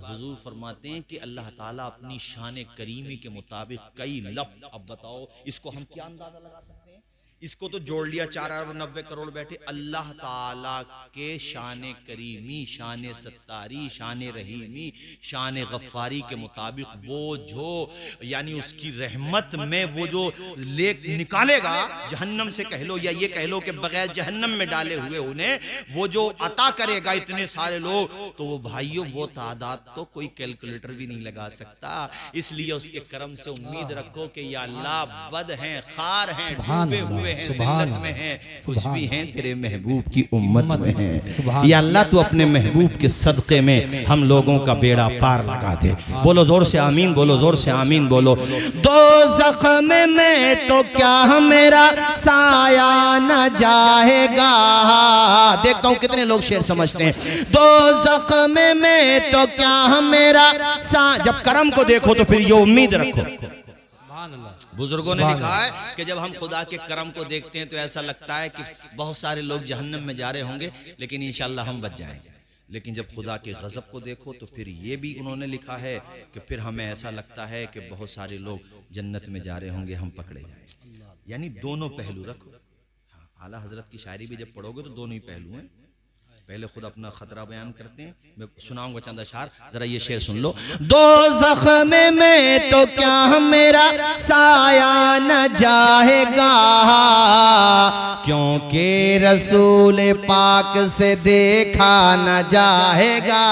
हुजूर फरमाते हैं कि अल्लाह ताला अपनी शान करीमी के मुताबिक कई लब, अब बताओ इसको हम क्या अंदाजा लगा सकते हैं? इसको तो जोड़ लिया 4 अरब 90 करोड़ बैठे। अल्लाह ताला के शान करीमी, शान सत्तारी, शान रहीमी, शान गफ्फारी के मुताबिक वो जो यानी उसकी रहमत में वो जो ले निकालेगा जहन्नम से, कह लो या ये कह लो कि बगैर जहन्नम में डाले हुए उन्हें वो जो अता करेगा इतने सारे लोग, तो वो भाइयों वो तादाद तो कोई कैलकुलेटर भी नहीं लगा सकता। इसलिए उसके करम से उम्मीद रखो कि या अल्लाह बद हैं, खार हैं, डूबे हुए हैं, जिल्लत में हैं, कुछ भी हैं तेरे महबूब की उम्मत में हैं। या अल्लाह तू अपने महबूब के सदक़े में हम लोगों का बेड़ा पार लगा दे। बोलो जोर से आमीन, बोलो जोर से आमीन बोलो। दोज़ख में तो क्या मेरा साया न जाएगा। देखता हूं कितने लोग शेर समझते हैं। दोज़ख में तो क्या मेरा जब करम को देखो तो फिर ये उम्मीद रखो। बुजुर्गों ने लिखा है कि जब हम खुदा के करम को देखते हैं तो ऐसा लगता है कि बहुत सारे लोग जहन्नम में जा रहे होंगे लेकिन इंशाअल्लाह हम बच जाएंगे। लेकिन जब खुदा के गजब को देखो तो फिर ये भी उन्होंने लिखा है कि फिर हमें ऐसा लगता है कि बहुत सारे लोग जन्नत में जा रहे होंगे, हम पकड़े जाएंगे। यानी दोनों पहलू रखो। हाँ, आला हजरत की शायरी भी जब पढ़ोगे तो दोनों ही पहलू हैं। पहले खुद अपना खतरा बयान करते हैं, मैं सुनाऊंगा चंद अशआर, जरा ये शेर सुन लो। दोज़ख में तो क्या मेरा साया न जाएगा, क्योंकि रसूल पाक से देखा न जाएगा।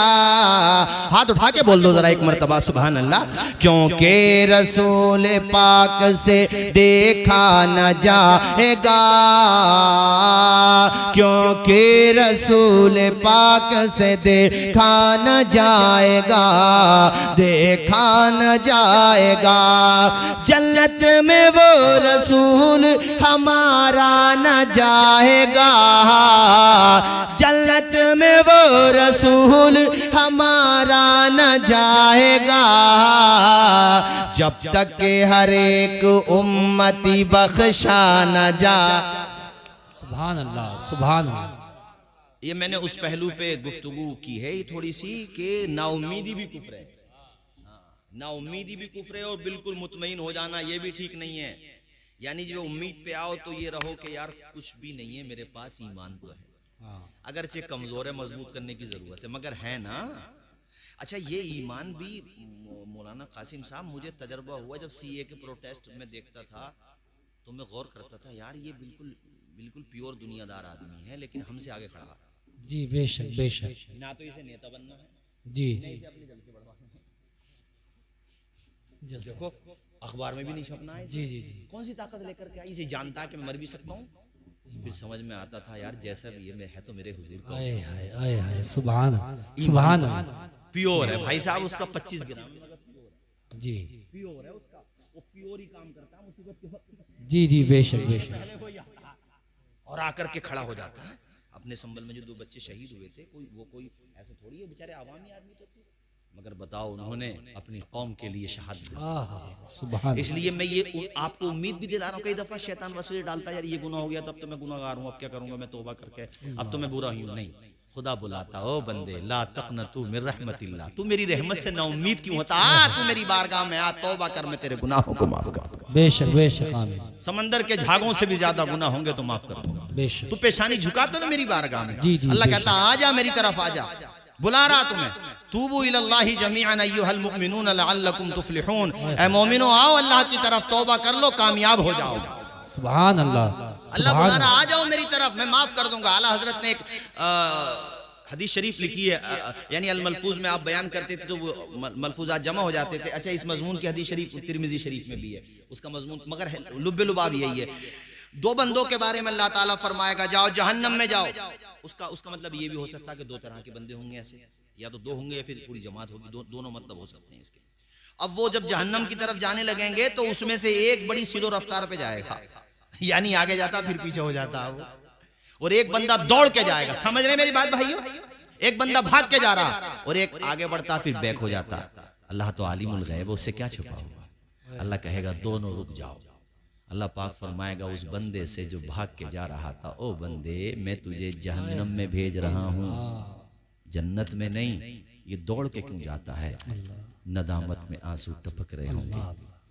हाथ उठा के बोल दो जरा एक मरतबा सुभान अल्लाह। क्योंकि रसूल पाक से देखा न जाएगा, क्योंकि रसूल पाक से देखा न जाएगा, देखा न जाएगा। जन्नत में वो रसूल हमारा न जाएगा, जन्नत में वो रसूल हमारा न जाएगा, जब तक के हर एक उम्मती बख्शा न जा। सुभान अल्लाह, सुभान अल्लाह। ये मैंने उस पहलू पे गुफ्तगू की है ये थोड़ी सी कि नाउम्मीदी भी कुफ्र है। नाउम्मीदी भी कुफ्र है और बिल्कुल मुतमईन हो जाना ये भी ठीक नहीं है। यानी जो उम्मीद पे आओ तो ये रहो कि यार कुछ भी नहीं है, मेरे पास ईमान तो है, अगरचे कमजोर है, मजबूत करने की जरूरत है, मगर है ना। अच्छा, ये ईमान भी मौलाना कासिम साहब, मुझे तजर्बा हुआ जब सीए के प्रोटेस्ट में देखता था तो मैं गौर करता था, यार ये बिल्कुल बिल्कुल प्योर दुनियादार आदमी है लेकिन हमसे आगे खड़ा है। जी बेशक बेशक। ना तो इसे नेता बनना है जी, नहीं इसे अपनी जलसे बढ़वाना है। देखो अखबार में भी नहीं छपना है। जी जी जी। कौन सी ताकत लेकर के आई? इसे जानता है कि मैं मर भी सकता हूँ। फिर समझ में आता था यार जैसा भी ये है तो मेरे हुजूर का आए हाय आए हाय, सुभान सुभान अल्लाह। प्योर है भाई साहब, उसका 25 ग्राम जी प्योर है, उसका वो प्योर ही काम करता है, मुसीबत जी जी बेशक बेशक। और आकर के खड़ा हो जाता है। अपने संबल में जो 2 बच्चे शहीद हुए थे, कोई ऐसा थोड़ी है, बेचारे आवामी आदमी तो थे, मगर बताओ उन्होंने अपनी कौम के लिए शहादत दी। सुभान। इसलिए मैं ये आपको उम्मीद भी दिला रहा हूँ। कई दफा शैतान वसवसे डालता है, यार ये गुनाह हो गया तब तो मैं गुनाहगार हूँ, अब क्या करूंगा मैं तौबा करके, अब तो मैं बुरा ही हूँ। नहीं, खुदा बुलाता, ओ बंदे ला तक़नतू मिन रहमतिल्लाह, तू मेरी रहमत से ना उम्मीद क्यों होता? तू मेरी बारगाह में आ, तौबा कर, मैं तेरे गुनाहों को माफ कर दूंगा। बेशक बेशक आमीन। समंदर के झागों से भी ज्यादा गुनाह होंगे तो माफ कर दूंगा। बेशक। तू पेशानी झुकाता ना मेरी बारगाह में। जी जी। अल्लाह कहता आ जा मेरी तरफ, आ जा, बुला रहा तुम्हें। तूबू इलल्लाहि जमीअन अय्युहल मुमिनून लअल्लकुम तुफ्लिहून, ऐ मोमिनो आओ अल्लाह की तरफ, तौबा कर लो, कामयाब हो जाओ। सुभान अल्लाह। अल्लाह बुला रहा, आ जाओ मेरी तरफ, मैं माफ कर दूंगा। आला हजरत ने एक हदीस शरीफ लिखी है, यानी अल मलफूज में आप बयान करते थे तो वो मलफूजात जमा हो जाते थे। अच्छा, इस मजमून की हदीस शरीफ तिरमिजी शरीफ में भी है, उसका मजमून मगर लुब्बे लुबाब यही है। 2 बंदों के बारे में अल्लाह ताला फरमाएगा जाओ जहन्नम में जाओ। उसका मतलब ये भी हो सकता है कि 2 तरह के बंदे होंगे ऐसे, या तो 2 होंगे या फिर पूरी जमात होगी, दोनों मतलब हो सकते हैं इसके। अब वो जब जहन्नम की तरफ जाने लगेंगे तो उसमें से एक बड़ी स्लो रफ्तार पे जाएगा, यानी आगे जाता फिर पीछे हो जाता है वो, और एक बंदा दौड़ के जाएगा। समझ रहे मेरी बात भाइयों? एक बंदा भाग के जा रहा और एक आगे बढ़ता फिर बैक हो जाता। अल्लाह तो आलिमुल गैब, उससे क्या छुपा हुआ। अल्लाह कहेगा दोनों रुक जाओ। अल्लाह पाक फरमाएगा उस बंदे से जो भाग के जा रहा था, ओ बंदे मैं तुझे जहन्नम में भेज रहा हूँ, जन्नत में नहीं। ये दौड़ के क्यों जाता है? नदामत में आंसू टपक रहे होंगे,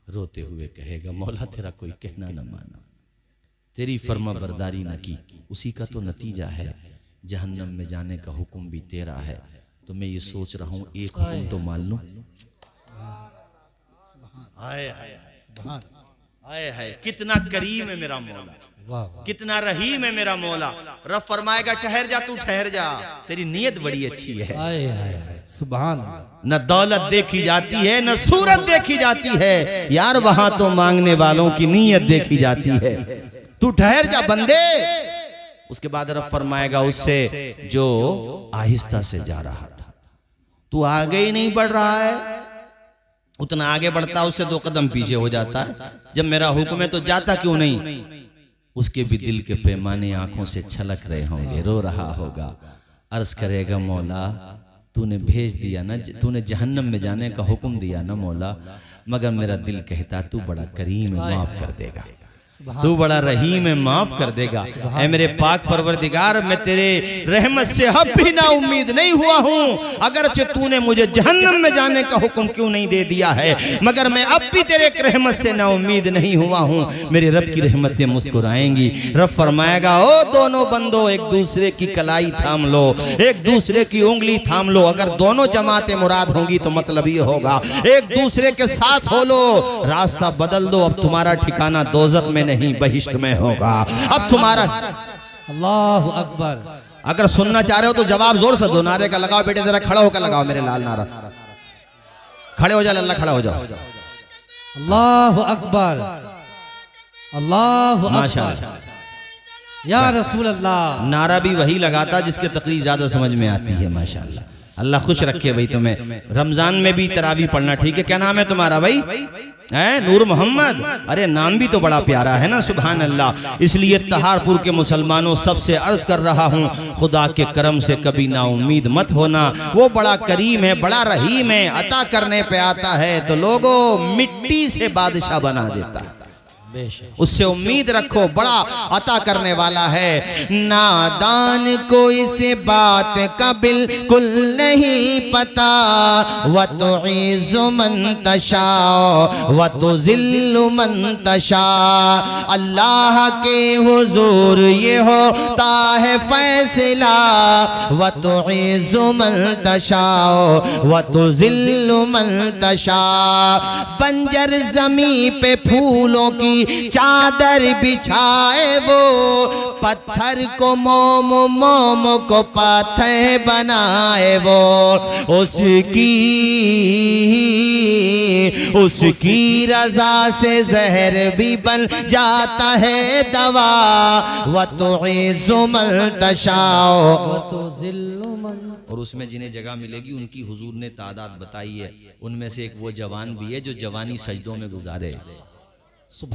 रोते हुए कहेगा मौला तेरा कोई कहना न माना, तेरी फर्मा बरदारी न की, उसी का तो नतीजा है जहन्नम में जाने का हुक्म भी तेरा है। तो मैं ये सोच रहा हूँ एक हुक्म तो मान लूं। हाय हाय हाय हाय, कितना करीम है मेरा मौला, कितना रहीम है मेरा मौला। रब फरमाएगा ठहर जा, तू ठहर जा, तेरी नीयत बड़ी अच्छी है। सुभान। न दौलत देखी जाती है न सूरत देखी जाती है यार, वहां तो मांगने वालों की नीयत देखी जाती है। तू ठहर जा बंदे। उसके बाद रब फरमाएगा उससे जो आहिस्ता से जा रहा था, तू आगे ही नहीं बढ़ रहा है, उतना आगे बढ़ता उससे 2 कदम पीछे हो जाता है। जब मेरा हुक्म है तो जाता क्यों नहीं? उसके भी दिल के पैमाने आंखों से छलक रहे होंगे, रो रहा होगा, अर्ज करेगा मौला तूने भेज दिया ना, तूने जहन्नम में जाने का हुक्म दिया ना मौला, मगर मेरा दिल कहता तू बड़ा करीम है, माफ कर देगा, तू बड़ा रहीम है, माफ कर देगा। ऐ मेरे पाक परवरदिगार, मैं तेरे रहमत से अब भी ना उम्मीद नहीं हुआ हूँ, अगरचे तूने मुझे जहन्नम में जाने का हुक्म क्यों नहीं दे दिया है, मगर मैं अब भी तेरे रहमत से ना उम्मीद नहीं हुआ हूँ। मेरे रब की रहमतें मुस्कुराएंगी। रब फरमाएगा ओ दोनों बंदो एक दूसरे की कलाई थाम लो, एक दूसरे की उंगली थाम लो। अगर दोनों जमातें मुराद होंगी तो मतलब ये होगा एक दूसरे के साथ हो लो, रास्ता बदल दो, अब तुम्हारा ठिकाना दोज़ख में नहीं बहिश्त में होगा। अब तुम्हारा अल्लाहु अकबर। अगर सुनना चाह रहे हो तो जवाब जोर से दो, नारे का लगाओ बेटे, जरा खड़ा होकर लगाओ मेरे लाल नारा। खड़े हो जाओ अल्लाह, खड़ा हो जाओ। अल्लाहु अकबर, अल्लाहु माशाअल्लाह या रसूल अल्लाह। नारा भी वही लगाता जिसके तकरीर ज्यादा समझ में आती है। माशाअल्लाह, अल्लाह खुश रखे भाई तुम्हें। रमजान में भी तरावी पढ़ना ठीक है। क्या नाम है तुम्हारा भाई? नूर मोहम्मद। अरे नाम भी तो बड़ा प्यारा है ना, सुभान अल्लाह। इसलिए तहारपुर के मुसलमानों सबसे अर्ज कर रहा हूँ, खुदा के करम से कभी ना उम्मीद मत होना। वो बड़ा करीम है, बड़ा रहीम है, अता करने पे आता है तो लोगों मिट्टी से बादशाह बना देता है। उससे उम्मीद रखो, बड़ा अता करने वाला है। नादान को इस बात का बिल्कुल नहीं पता, व तो इज़्ज़ु मन तशा व तो ज़िल्लु मन तशा। अल्लाह के हुजूर ये होता है फैसला, व तो इज़्ज़ु मन तशा व तो ज़िल्लु मन तशा। बंजर ज़मीं पे फूलों की चादर बिछाए वो, पत्थर को मोम, मोम को पत्थर बनाए वो। उसकी रजा से जहर भी बन जाता है दवा, व तो इज़्ज़ु मन तशाओ। और उसमें जिन्हें जगह मिलेगी उनकी हुजूर ने तादाद बताई है। उनमें से एक वो जवान भी है जो जवानी सजदों में गुजारे,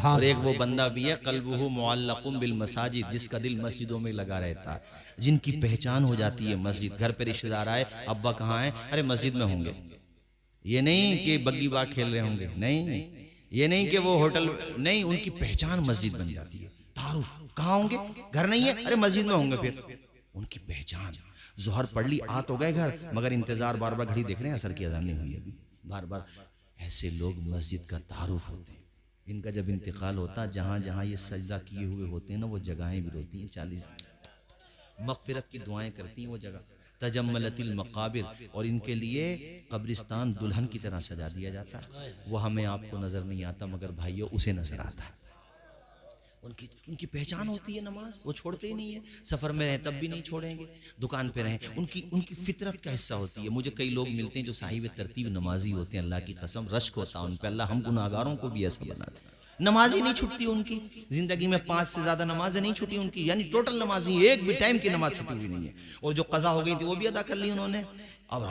और एक वो बंदा भी है कल्बुहु मुअल्लकुम बिल मसाजिद, जिसका दिल मस्जिदों में लगा रहता है, जिनकी पहचान हो जाती है मस्जिद। घर पे रिश्तेदार आए, अब्बा कहाँ हैं? अरे मस्जिद में होंगे। ये नहीं कि बग्गी बाग खेल रहे होंगे, नहीं, ये नहीं कि वो होटल, नहीं, उनकी पहचान मस्जिद बन जाती है। तारुफ कहाँ होंगे? घर नहीं है, अरे मस्जिद में होंगे। फिर उनकी पहचान, जोहर पढ़ ली, आ तो गए घर, मगर इंतजार, बार बार घड़ी देख रहे हैं, असर की अज़ान नहीं हुई अभी, बार बार। ऐसे लोग मस्जिद का तारुफ होते हैं। इनका जब इंतकाल होता, जहाँ जहाँ ये सजदा किए हुए होते हैं ना, वो जगहें भी रोती हैं, 40 मग़फ़िरत की दुआएं करती हैं वो जगह। तजम्मलतिल मक़ाबिर, और इनके लिए कब्रिस्तान दुल्हन की तरह सजा दिया जाता है। वो हमें आपको नज़र नहीं आता, मगर भाइयों उसे नज़र आता है। उनकी पहचान होती है नमाज, वो छोड़ते ही नहीं है। सफ़र में रहें तब भी नहीं छोड़ेंगे, दुकान पे रहें, उनकी फितरत का हिस्सा होती है। मुझे कई लोग मिलते हैं जो साहिब तरतीब नमाजी होते हैं, अल्लाह की कसम रश्क होता है उन पे। अल्लाह हम गुनाहगारों को भी ऐसा बना दे। नमाज ही नहीं छूटती उनकी जिंदगी में, 5 से ज़्यादा नमाजें नहीं छूटी उनकी, यानी टोटल नमाजी, एक भी टाइम की नमाज छूटी हुई नहीं है। और जो कज़ा हो गई थी वो भी अदा कर ली उन्होंने। अब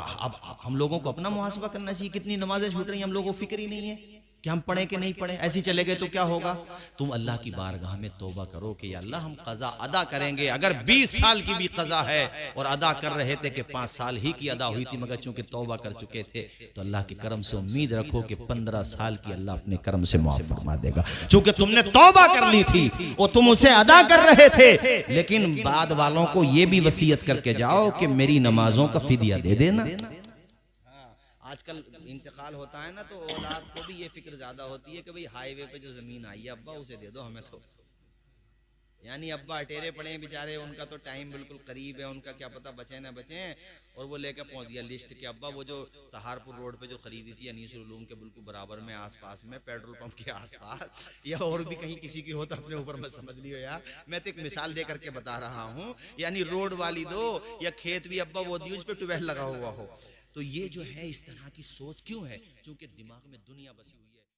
हम लोगों को अपना मुहासबा करना चाहिए, कितनी नमाजें छूट रही हैं, हम लोगों को फिक्र ही नहीं है कि हम पढ़े कि नहीं पढ़े। ऐसे चले गए तो क्या होगा? तुम अल्लाह की बारगाह में तौबा करो कि अल्लाह हम कज़ा अदा करेंगे। अगर 20 साल की भी कज़ा है और अदा कर रहे थे कि 5 साल ही की अदा हुई थी, मगर चूंकि तौबा कर चुके थे, तो अल्लाह के करम से उम्मीद रखो कि 15 साल की अल्लाह अपने करम से माफ फरमा देगा। चूंकि तुमने तौबा कर ली थी और तुम उसे अदा कर रहे थे। लेकिन बाद वालों को यह भी वसीयत करके जाओ कि मेरी नमाजों का फिदिया दे देना। आजकल इंतकाल होता है ना, तो औलाद को भी ये फिक्र ज्यादा होती है कि भाई हाईवे पे जो जमीन आई है अब्बा उसे दे दो हमें तो। यानी अब्बा अटेरे पड़े हैं बेचारे, उनका तो टाइम बिल्कुल करीब है, उनका क्या पता बचे ना बचे, और वो लेकर पहुंच गया लिस्ट के अब्बा वो जो तहारपुर रोड पे जो खरीदी थी अनीसुल उलूम के बिल्कुल बराबर में आसपास में पेट्रोल पंप के आसपास, या और भी कहीं किसी की हो तो अपने ऊपर मत समझ लियो यार, मैं तो एक मिसाल दे करके बता रहा हूँ। यानी रोड वाली दो या खेत भी अब्बा वो दी, उस पर ट्यूबवेल लगा हुआ हो। तो ये जो है इस तरह की सोच क्यों है? क्योंकि दिमाग में दुनिया बसी हुई